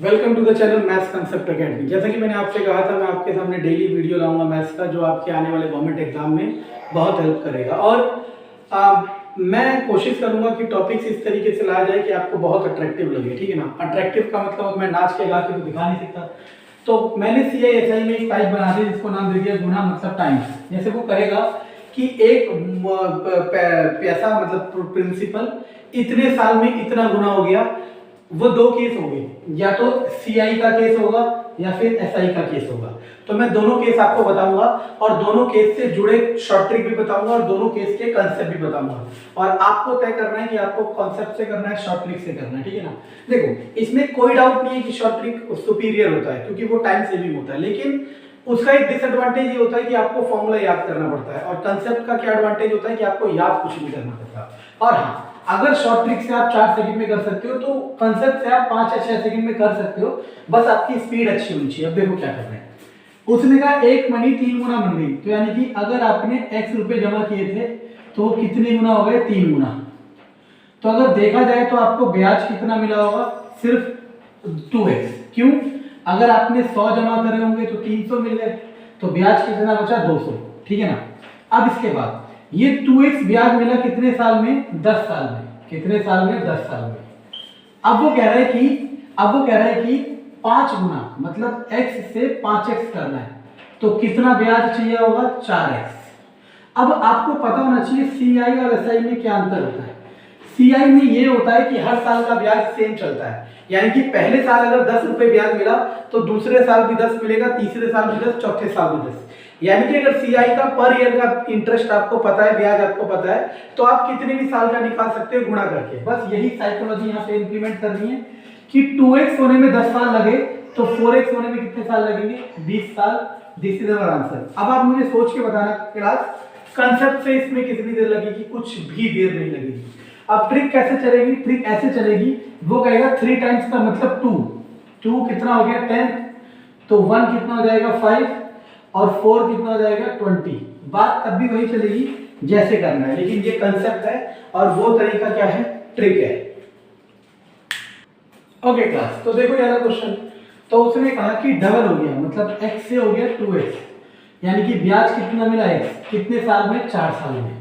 Welcome to the channel Maths Concept Academy. जैसा कि मैंने आपसे कहा था, मैं आपके सामने डेली वीडियो लाऊंगा मैथ्स का, जो आपके आने वाले गवर्नमेंट एग्जाम में बहुत हेल्प करेगा। और मैं कोशिश करूंगा कि टॉपिक्स इस तरीके से लाया जाए कि आपको बहुत अट्रैक्टिव लगे, ठीक है ना। अट्रैक्टिव का मतलब मैं नाच के गा के तो दिखा नहीं सकता, तो मैंने CISI में एक टाइप बना दी जिसको नाम दे दिया गुना मतलब टाइम्स। जैसे वो करेगा कि एक पैसा मतलब प्रिंसिपल इतने साल में इतना गुना हो गया। वो दो केस होंगे, या तो CI का केस होगा या फिर SI का केस होगा। तो मैं दोनों केस आपको बताऊंगा और दोनों केस से जुड़े शॉर्ट ट्रिक भी बताऊंगा और दोनों केस के कंसेप्ट भी बताऊंगा। और आपको तय करना है कि आपको कॉन्सेप्ट से करना है, शॉर्ट ट्रिक से करना है, ठीक है ना। देखो, इसमें कोई डाउट नहीं है कि शॉर्ट ट्रिक सुपीरियर होता है क्योंकि वो टाइम सेविंग होता है, लेकिन उसका एक डिसएडवांटेज ये होता है कि आपको फॉर्मूला याद करना पड़ता है। और कंसेप्ट का क्या एडवांटेज होता है कि आपको याद कुछ नहीं करना पड़ता। और हाँ, अगर शॉर्ट ट्रिक से आप 4 सेकंड में कर सकते हो तो कंसेप्ट से आप 5 या 6 सेकंड में कर सकते हो, बस आपकी स्पीड अच्छी होनी चाहिए। अब देखो क्या करना है। उसने कहा एक मनी 3 गुना बन गई, तो यानी कि अगर आपने x रुपए जमा किए थे तो वो कितने गुना हो गए? 3 गुना। तो अगर देखा जाए तो आपको ब्याज कितना मिला होगा? सिर्फ 2x। क्यों? अगर आपने 100 जमा करे होंगे तो 300 मिल गए, तो ब्याज कितना बचा? 200, ठीक है ना। अब इसके बाद ये 2x ब्याज मिला कितने साल में? 10 साल में। कितने साल में? 10 साल में। अब वो कह रहा है कि 5 गुना मतलब x से 5x करना है, तो कितना ब्याज चाहिए होगा? 4x। अब आपको पता होना चाहिए CI और SI में क्या अंतर होता है। CI में ये होता है कि हर साल का ब्याज सेम चलता है, यानी कि पहले साल अगर 10 रुपए ब्याज मिला तो दूसरे साल भी 10 मिलेगा, तीसरे साल भी 10, चौथे साल भी 10। यानी कि अगर CI का पर ईयर का इंटरेस्ट आपको पता है, ब्याज आपको पता है, तो आप कितने भी साल का निकाल सकते हो गुणा करके। बस यही साइकोलॉजी यहाँ पे इंप्लीमेंट करनी है कि 2x होने में 10 साल लगे तो 4x होने में कितने साल लगेंगे? 20 साल। This is our answer. अब आप मुझे सोच के बताना क्लास, कंसेप्ट से इसमें कितनी देर लगेगी? कुछ भी देर नहीं लगेगी। अब ट्रिक कैसे चलेगी? ट्रिक ऐसे चलेगी, वो कहेगा 3 टाइम्स का मतलब 2 कितना हो गया? 10। तो 1 कितना हो जाएगा? 5 और 4 कितना हो जाएगा? 20। बात तब भी वही चलेगी जैसे करना है, लेकिन ये कंसेप्ट है और वो तरीका क्या है? ट्रिक है। ओके क्लास, तो देखो यार क्वेश्चन। तो उसने कहा कि डबल हो गया मतलब x से हो गया 2x, यानी कि ब्याज कितना मिला? x कितने साल में? 4 साल में।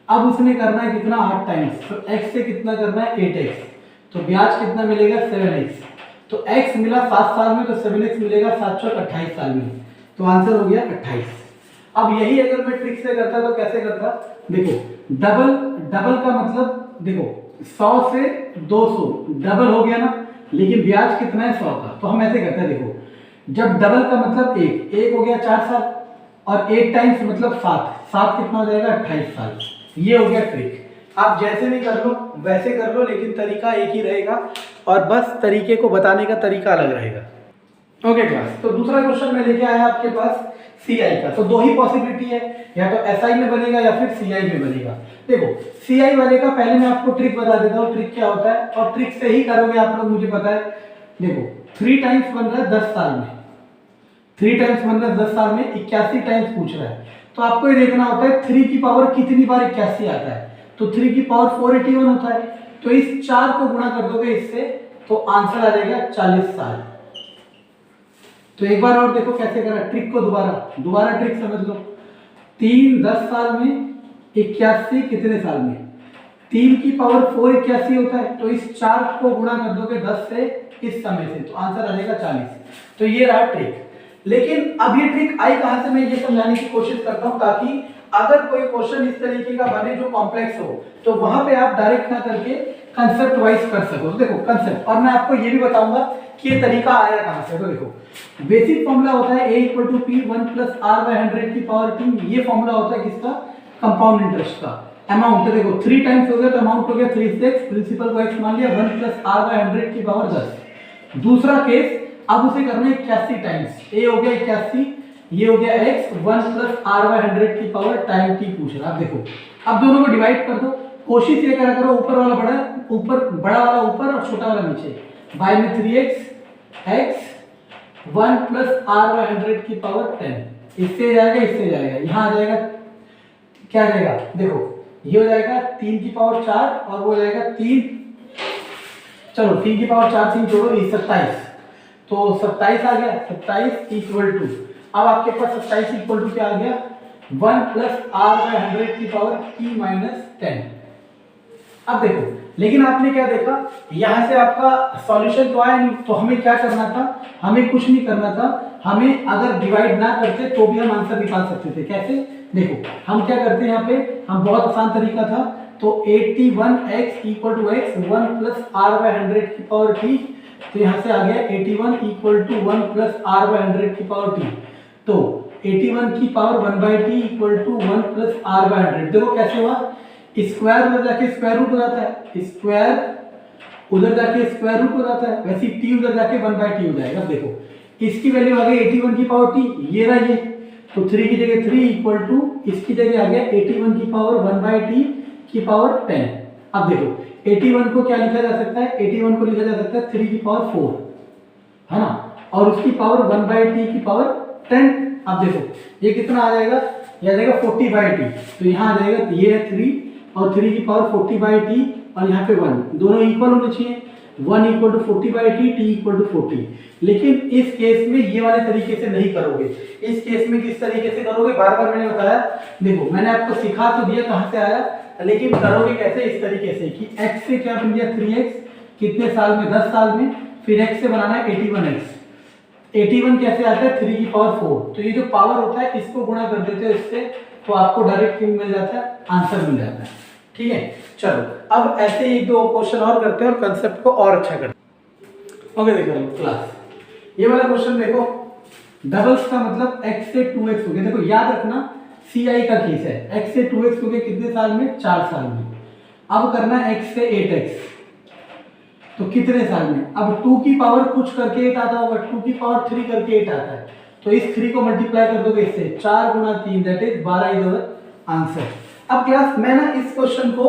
अब उसने करना है कितना? 8 टाइम्स। तो x से कितना करना है? 8x। तो ब्याज कितना मिलेगा? 7x। तो x मिला 7 साल में, तो 7x मिलेगा 7 चौक 28 साल में। तो आंसर हो गया 28। अब यही अगर मैं ट्रिक से करता तो कैसे करता? देखो, डबल का मतलब देखो 100 से 200 डबल हो गया ना, लेकिन ब्याज कितना है? 100 का। तो हम ऐसे करते हैं, देखो, जब डबल का मतलब एक हो गया 4 साल, और 8 टाइम्स मतलब 7 कितना हो जाएगा? 28 साल। ये हो गया ट्रिक। आप जैसे भी कर लो वैसे कर लो, लेकिन तरीका एक ही रहेगा और बस तरीके को बताने का तरीका अलग रहेगा। ओके क्लास, तो दूसरा क्वेश्चन मैं लेके आया आपके पास CI का। तो दो ही पॉसिबिलिटी है, या तो SI में बनेगा या फिर CI में बनेगा। देखो, CI वाले का पहले मैं आपको ट्रिक बता देता हूँ, ट्रिक क्या होता है, और ट्रिक से ही करोगे आप लोग, मुझे पता है। देखो, 3 टाइम्स बन रहा है 10 साल में, 3 टाइम्स बन रहा है 10 साल में, 81 टाइम्स पूछ रहा है। तो आपको ये देखना होता है 3 की पावर कितनी बार 81 आता है। तो 3 की पावर 481 होता है। तो इस 4 को गुणा कर दोगे इससे, तो आंसर आ जाएगा 40 साल। तो एक बार और देखो कैसे करा ट्रिक को, दोबारा ट्रिक समझ लो। 3 10 साल में, 81 कितने साल में? 3 की पावर 4 81 होता है, तो इस 4 को गुणा कर दोगे 10 से इस समय से, तो आंसर आ जाएगा 40। तो ये रहा ट्रिक। लेकिन अब ये ट्रिक आई कहां से, मैं ये समझाने की कोशिश करता हूं, ताकि अगर कोई क्वेश्चन इस तरीके का बने जो कॉम्प्लेक्स हो, तो वहां पे आप डायरेक्ट ना करके कंसेप्ट वाइज कर सको। तो देखो कंसेप्ट, और मैं आपको ये भी बताऊंगा कि ये तरीका आया कहां से। तो देखो, बेसिक फॉर्मूला होता है A = P 1 + R/100 की पावर 2। ये फॉर्मूला होता है किसका? कंपाउंड इंटरेस्ट का। अमाउंट तो देखो 3 टाइम्स हो गया, तो अमाउंट हो गया 3x, प्रिंसिपल को x मान लिया, 1 + R/100 की पावर 10। दूसरा केस, अब उसे करना है 81 टाइम्स। A हो गया 81, ये हो गया x, 1 + R/100 की पावर टाइम t पूछ रहा है। देखो, अब दोनों को डिवाइड कर दो। कोशिश ये करा करो ऊपर वाला बड़ा वाला ऊपर और छोटा वाला नीचे। बाय में 3x x 1 + R/100 की पावर 10। इससे जाएगा, इससे जाएगा, यहाँ आ जाएगा, क्या आ जाएगा? देखो, ये हो जाएगा 3 की पावर 4 और वो हो जाएगा 3, चलो 3 की पावर 4 3 जोड़ो, ये 27। तो 27 आ गया, 27 इक्वल टू, अब आपके पास 27 इक्वल टू क्या आ गया, 1 प्लस आर बाय 100 की पावर t माइनस 10। अब देखो, लेकिन आपने क्या देखा, यहाँ से आपका सॉल्यूशन तो आया नहीं, तो हमें क्या करना था, हमें कुछ नहीं करना था, हमें अगर डिवाइड ना करते तो भी हम आंसर निकाल सकते थे। कैसे, देखो हम क्या करते हैं यहाँ पे, हम बहुत आसान तरीका था, तो 81x equal to x 1 plus are by 100 की पावर t, तो यहाँ से आ गया 81 equal to 1 plus are by 100 की पावर t, तो 81 की पावर 1 by t equal to 1 plus are by 100। देखो कैसे हुआ, स्क्वायर उधर जाके स्क्वायर रूट हो जाता है, स्क्वायर उधर जाके स्क्वायर रूट हो जाता है, वैसे टी उधर जाके 1 बाई टी हो जाएगा। देखो इसकी वैल्यू आ गई 81 की पावर टी, ये रहा ये, तो 3 की जगह 3 इक्वल टू, इसकी जगह आ गया 81 की पावर 1 बाई टी की पावर 10। अब देखो 81 को क्या लिखा जा सकता है, 81 को लिखा जा सकता है 3 की पावर 4, है ना, और उसकी पावर 1 बाई टी की पावर 10। अब देखो ये कितना आ जाएगा, ये आ जाएगा 40 बाई टी, तो यहाँ आ जाएगा, ये है 3 और 3 की पावर 40 बाई टी और यहाँ पे 1, दोनों इक्वल होने चाहिए, 1 equal to 40 by t, t equal to 40। लेकिन इस केस में ये वाले तरीके से नहीं करोगे, इस केस में किस तरीके से करोगे, बार बार मैंने बताया, देखो मैंने आपको सिखा तो दिया कहाँ से आया, लेकिन करोगे कैसे, इस तरीके से कि x से क्या बन गया 3x, कितने साल में, 10 साल में, फिर x से बनाना है 81x, 81 कैसे आता है 3 की पावर 4, तो ये जो पावर होता है इसको गुणा कर देते हो इससे, तो आपको डायरेक्ट मिल जाता है, आंसर मिल जाता है। ठीक है, चलो अब ऐसे ही 1-2 क्वेश्चन और करते हैं और कंसेप्ट को और अच्छा करते हैं। ओके देखो क्लास, ये वाला क्वेश्चन देखो, डबल्स का मतलब x से 2x हो गया। देखो याद रखना CI का केस है, x से 2x हो गया कितने साल में, 4 साल में। अब करना है x से 8x, तो कितने साल में, अब 2 की पावर कुछ करके 8 आता होगा, 2 की पावर 3 करके 8 आता है, तो इस 3 को मल्टीप्लाई कर दोगे इससे, 4 गुणा 3 that is 12 is our answer. अब क्लास मैं ना इस क्वेश्चन को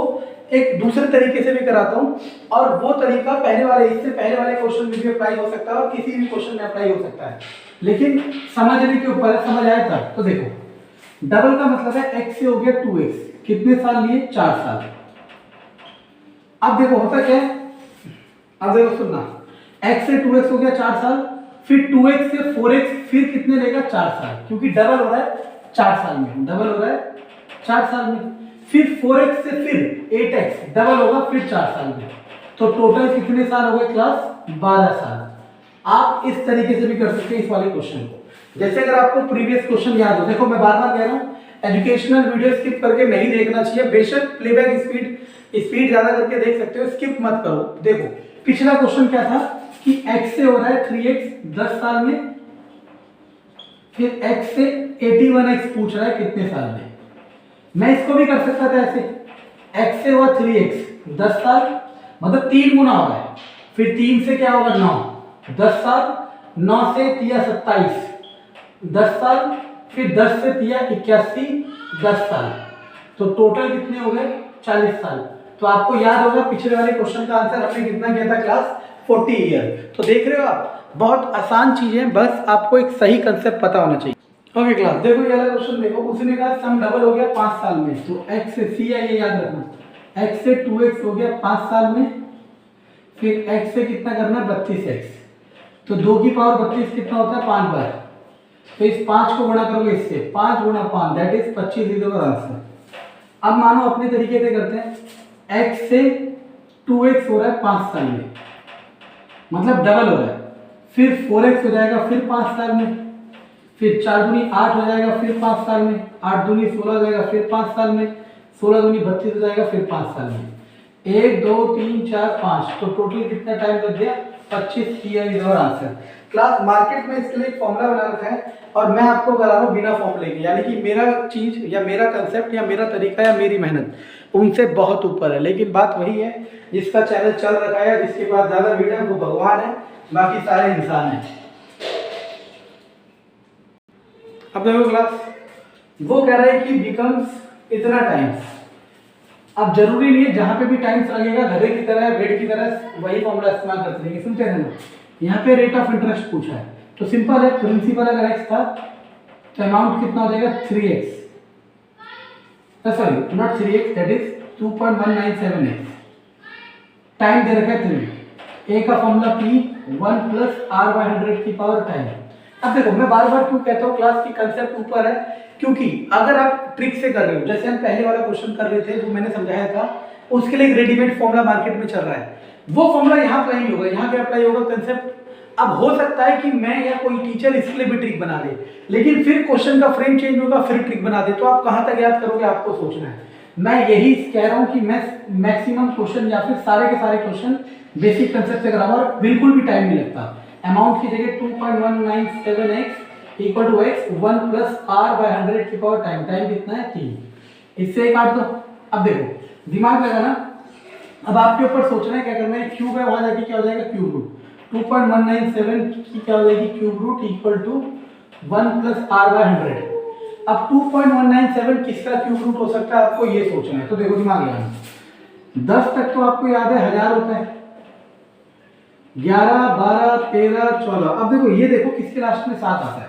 एक दूसरे तरीके से भी कराता हूं, और वो तरीका पहले वाले, इससे पहले वाले क्वेश्चन में भी अप्लाई हो सकता है और किसी भी क्वेश्चन में अप्लाई हो सकता है, लेकिन समझने के ऊपर है, समझ आया तब। तो देखो डबल का मतलब है x से हो गया 2x, कितने साल लिए, 4 साल। अब देखो होता क्या है, अब देखो सुनना, x से 2x हो गया 4 साल, फिर 2x से 4x, फिर कितने लेगा, 4 साल, क्योंकि डबल हो रहा है 4 साल में, डबल हो रहा है 4 साल में, फिर 4x से फिर 8x डबल होगा फिर 4 साल में, तो टोटल कितने साल हो गए क्लास, 12 साल। आप इस तरीके से भी कर सकते हैं इस वाले क्वेश्चन को। जैसे अगर आपको प्रीवियस क्वेश्चन याद हो, देखो मैं बार बार कह रहा हूँ एजुकेशनल वीडियो स्किप करके नहीं देखना चाहिए, बेशक प्लेबैक स्पीड ज्यादा करके देख सकते हो, स्किप मत करो। देखो पिछला क्वेश्चन क्या था कि x से हो रहा है 3x 10 साल में, फिर x से 81x पूछ रहा है कितने साल में। मैं इसको भी कर सकता था ऐसे, x से हुआ 3x 10 साल, मतलब 3 गुना हो रहा है, फिर 3 से क्या होगा 9, 10 साल, 9 से 3 27 10 साल, फिर 10 से 3 81 10 साल, तो टोटल कितने हो गए 40 साल। तो आपको याद होगा पिछले वाले क्वेश्चन का आंसर हमने कितना किया था क्लास, 40 ईयर। तो देख रहे हो आप, बहुत आसान चीजें, बस आपको एक सही कंसेप्ट पता होना चाहिए। ओके क्लास, देखो ये वाला क्वेश्चन देखो, उसने कहा सम डबल हो गया 5 साल में, तो x से c है, ये याद रखना, x से 2x हो गया 5 साल में, फिर x से कितना करना 32x, तो 2 की पावर 32 कितना होता है 5 बार, तो इस 5 को गुणा करोगे इससे, 5 गुणा 5 that is 25 is our answer. अब मानो अपने तरीके से करते हैं, x से 2x हो रहा है 5 साल में, मतलब डबल हो रहा है, फिर 4x हो जाएगा फिर 5 साल में, फिर 4 दूनी 8 हो जाएगा फिर 5 साल में, 8 दूनी 16 हो जाएगा फिर 5 साल में, 16 दूनी 32 हो जाएगा फिर 5 साल में, 1 2 3 4 5, तो टोटल कितना टाइम लग गया 25 year is our answer. Class market में इसके लिए एक फॉर्मूला बना रखा है और मैं आपको करा रहा हूँ बिना फॉर्मूले के, यानी कि मेरा चीज या मेरा कंसेप्ट या मेरा तरीका या मेरी मेहनत उनसे बहुत ऊपर है, लेकिन बात वही है, जिसका चैनल चल रखा है, जिसके पास ज़्यादा भीड़ है वो भगवान है, बाकी सारे इंसान हैं। अब देखो क्लास, वो कह रहा है कि बिकम्स इतना टाइम्स, अब जरूरी नहीं है जहाँ पे भी टाइम्स लगेगा घरे की तरह बेड की तरह वही फॉर्मूला इस्तेमाल करते रहेंगे, सुनते हैं ना। यहाँ पे रेट ऑफ इंटरेस्ट पूछा है, तो सिंपल है, प्रिंसिपल अगर x था तो अमाउंट कितना हो जाएगा 3x, sorry not 3x that is 2.197x, time दे रखा है 3, ए का formula P 1 plus are by 100 की पावर टाइम। अब देखो मैं बार बार क्यों कहता हूँ क्लास की कंसेप्ट ऊपर है, क्योंकि अगर आप ट्रिक से कर रहे हो, जैसे हम पहले वाला क्वेश्चन कर रहे थे जो मैंने समझाया था, उसके लिए एक रेडीमेड फॉर्मूला मार्केट में चल रहा है, वो फॉर्मूला यहाँ अप्लाई नहीं होगा, यहाँ क्या अप्लाई होगा कंसेप्ट। अब हो सकता है कि मैं या कोई टीचर इसके लिए भी ट्रिक बना दे, लेकिन फिर क्वेश्चन का फ्रेम चेंज होगा, फिर ट्रिक बना दे, तो आप कहाँ तक याद करोगे, आपको सोचना है। मैं यही कह रहा हूँ कि मैं मैक्सिमम क्वेश्चन या फिर सारे के सारे क्वेश्चन बेसिक कंसेप्ट से कराऊंगा और बिल्कुल भी टाइम नहीं लगता। अमाउंट की जगह 2.197x equal to x 1 plus are by 100 की पावर टाइम। टाइम कितना है 3, इससे काट दो। अब देखो दिमाग लगाना, अब आपके ऊपर सोचना है क्या करना है। क्यूब है, वहां जाके क्या हो जाएगा क्यूब रूट, 2.197 की क्या हो जाएगी cube root equal to 1 plus are by 100। अब 2.197 किसका क्यूब रूट हो सकता है, आपको ये सोचना है। तो देखो दिमाग लगाना, 10 तक तो आपको याद है 1000 होता है, 11 12 13 14। अब देखो ये देखो किसके लास्ट में 7 आता है,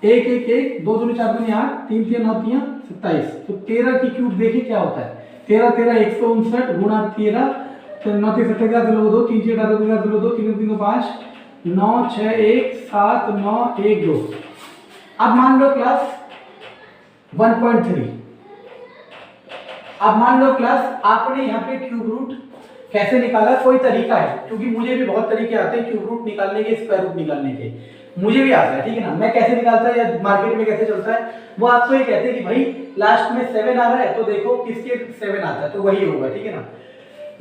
1 1 1 2 दूनी 4 दूनी 8 3 3 9 3 27। तो 13 की क्यूब देखिए क्या होता है, 13 13 159 गुणा 13 9 3 7 11 2 3 4 18 2 2 3 3 5 9 6 1 7 9 1 2। अब मान लो क्लास 1.3। अब मान लो क्लास आपने यहाँ पे क्यूब रूट कैसे निकाला, कोई तरीका है, क्योंकि मुझे भी बहुत तरीके आते हैं क्यूब रूट निकालने के, स्क्वायर रूट निकालने के, मुझे भी आता है, ठीक है ना। मैं कैसे निकालता है या मार्केट में कैसे चलता है, वो आपको ये कहते हैं कि भाई लास्ट में 7 आ रहा है तो देखो किसके 7 आता है, तो वही होगा, ठीक है ना।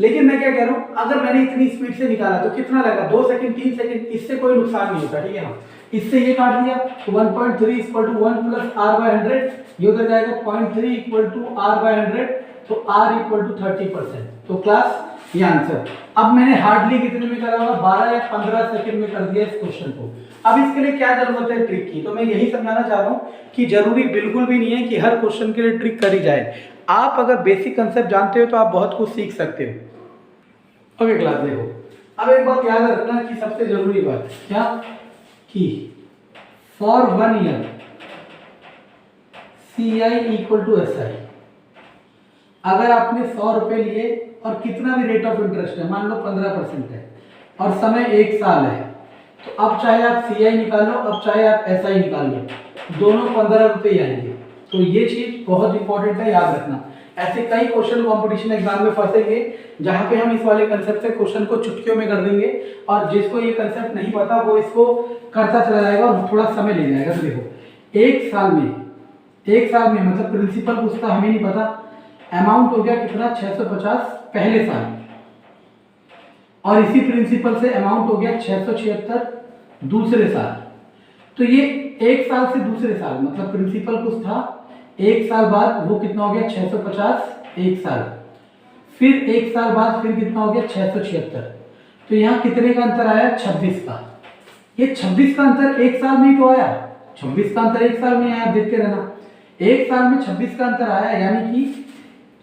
लेकिन मैं क्या कह रहा हूँ, अगर मैंने इतनी स्पीड से निकाला तो कितना लगा, 2 सेकंड 3 सेकंड, इससे कोई नुकसान नहीं होता, ठीक है ना। इससे ये काट दिया तो 1.3 equal to 1 plus are by 100, ये उधर जाएगा 0.3 इक्वल टू आर बाय 100, तो आर इक्वल टू 30%। तो क्लास ये आंसर। अब मैंने हार्डली कितने में करा होगा, 12 या 15 सेकंड में कर दिया इस क्वेश्चन को। अब इसके लिए क्या जरूरत है ट्रिक की, तो मैं यही समझाना चाह रहा हूँ कि जरूरी बिल्कुल भी नहीं है कि हर क्वेश्चन के लिए ट्रिक करी जाए। आप अगर बेसिक कंसेप्ट जानते हो तो आप बहुत कुछ सीख सकते हो। ओके क्लास देखो, अब एक बात याद रखना कि सबसे जरूरी बात क्या, कि for 1 year CI equal to SI। अगर आपने 100 रुपए लिए और कितना भी रेट ऑफ इंटरेस्ट है, मान लो 15% है, और समय 1 साल है, तो अब चाहे आप CI निकालो, अब चाहे आप SI निकाल लो, दोनों 15 रुपए ही आएंगे। तो ये चीज बहुत इंपॉर्टेंट है, याद रखना। ऐसे कई क्वेश्चन कंपटीशन एग्जाम में फंसेंगे जहां पे हम इस वाले कंसेप्ट से क्वेश्चन को चुटकियों में कर देंगे, और जिसको ये कंसेप्ट नहीं पता वो इसको करता चला जाएगा और थोड़ा समय ले जाएगा। तो देखो एक साल में मतलब प्रिंसिपल उसका हमें नहीं पता, अमाउंट हो गया कितना 650 पहले साल, और इसी प्रिंसिपल से अमाउंट हो गया 676 दूसरे साल। तो ये एक साल से दूसरे साल मतलब प्रिंसिपल कुछ था, एक साल बाद वो कितना हो गया 650 एक साल, फिर एक साल बाद फिर कितना हो गया 676। तो यहाँ कितने का अंतर आया 26 का। ये 26 का अंतर एक साल में ही तो आया, 26 का अंतर एक साल में आया, देखते रहना। एक साल में 26 का अंतर आया, यानी कि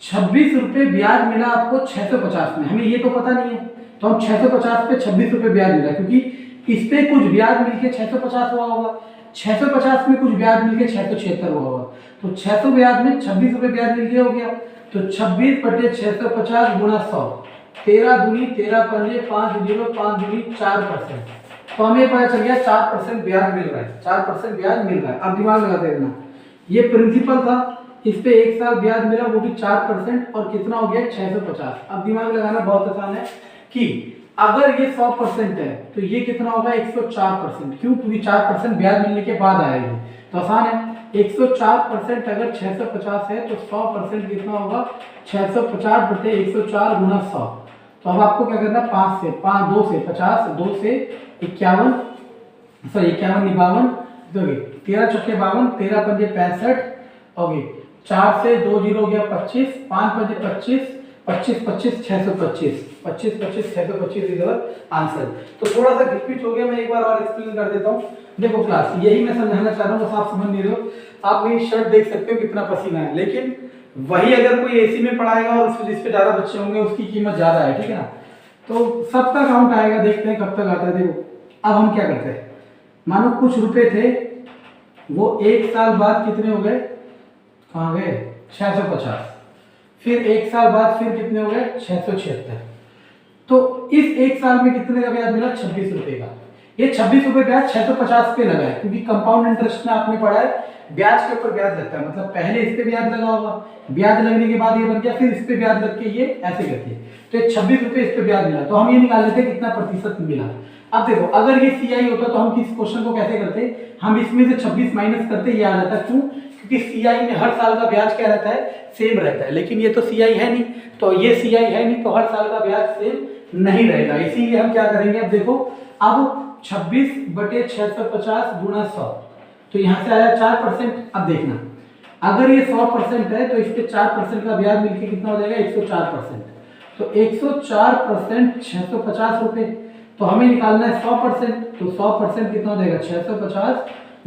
26 रुपए ब्याज मिला आपको 650 में। हमें ये तो पता नहीं है, तो हम 650 पे 26 रुपए ब्याज मिला, क्योंकि इस पे कुछ ब्याज मिलके 650 हुआ होगा, 650 में कुछ ब्याज मिलके 676 हुआ होगा, तो 600 ब्याज में 26 रुपए ब्याज मिल गया हो गया। तो 26 बटे 650 गुणा 100, 13 दूनी 13 पंजे 5 जीरो 5 दूनी 4%। तो हमें पता चल गया 4% ब्याज मिल रहा है, 4% ब्याज मिल रहा है। अब दिमाग लगा देना, ये प्रिंसिपल था, इस पे एक साल ब्याज मिला वो भी 4%, और कितना हो गया 650। अब दिमाग लगाना बहुत आसान है कि अगर ये 100% है तो ये कितना होगा 104%। क्यों, क्योंकि 4% ब्याज मिलने के बाद आएगी, तो आसान है। 104% अगर 650 है तो 100% कितना होगा 650 बटे 104 गुना 100। तो अब आपको क्या करना, 5 से 5 2 से 50 2 से 51 सॉरी 51 52 दोगे 13 चौके 52 13 पंजे 65 ओके 4 से 2 जीरो हो गया 25 5 पंजे 25 25 25 625 25 25 625 इधर आंसर। तो थोड़ा सा रिपीट हो गया, मैं एक बार और एक्सप्लेन कर देता हूँ। देखो क्लास यही मैं समझाना चाह रहा हूँ, बस आप समझ नहीं रहे हो। आप मेरी शर्ट देख सकते हो कितना पसीना है, लेकिन वही अगर कोई एसी में पढ़ाएगा और जिस पे ज्यादा बच्चे होंगे उसकी कीमत ज्यादा है, ठीक है ना। तो सबका काउंट आएगा, देखते हैं कब तक आता है। देखो अब हम क्या करते हैं, मानो कुछ रुपए थे, वो एक साल बाद कितने हो गए, कहाँ गए 650, फिर एक साल बाद फिर कितने हो गए 676। तो इस एक साल में कितने का ब्याज मिला? 26 रुपए का। ये 26 रुपए ब्याज 650 पे लगा है, क्योंकि कंपाउंड इंटरेस्ट में आपने पढ़ा है ब्याज के ऊपर ब्याज लगता है, मतलब पहले इस पे ब्याज लगा होगा, ब्याज लगने के बाद ये बन गया, फिर इस पे ब्याज लग के ये ऐसे करके, तो ये 26 रुपए इस पे ब्याज मिला। तो हम ये निकाल लेते हैं कितना प्रतिशत मिला। अब देखो, अगर ये CI होता तो हम किस क्वेश्चन को कैसे करते, हम इसमें से 26 माइनस करते, ये आ जाता। क्यों? क्योंकि CI में हर साल का ब्याज क्या रहता है? सेम रहता है, लेकिन ये तो CI है नहीं, तो ये CI है नहीं, तो हर साल का ब्याज सेम नहीं रहेगा। इसीलिए हम क्या करेंगे, अब देखो, अब 26/650 गुणा 100, तो यहाँ से आया 4%। अब देखना, अगर ये 100% है तो इस पे 4% का ब्याज मिलके कितना हो जाएगा? 104%। तो 104% 650 रुपए। तो हमें निकालना है 100%, तो 100% कितना हो जाएगा? 650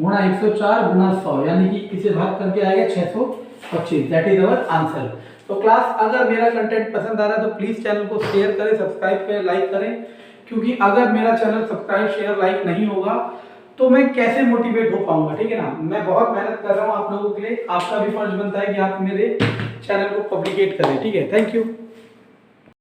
गुणा 104 गुणा 100, यानी कि इसे भाग करके आएगा 625। That is our answer. तो क्लास, अगर मेरा कंटेंट पसंद आ रहा है तो प्लीज चैनल को शेयर करें, सब्सक्राइब करें, लाइक करें, क्योंकि अगर मेरा चैनल सब्सक्राइब शेयर लाइक नहीं होगा तो मैं कैसे मोटिवेट हो पाऊंगा, ठीक है ना। मैं बहुत मेहनत कर रहा हूँ आप लोगों के लिए, आपका भी फर्ज बनता है कि आप मेरे चैनल को पब्लिकेट करें, ठीक है। Thank you.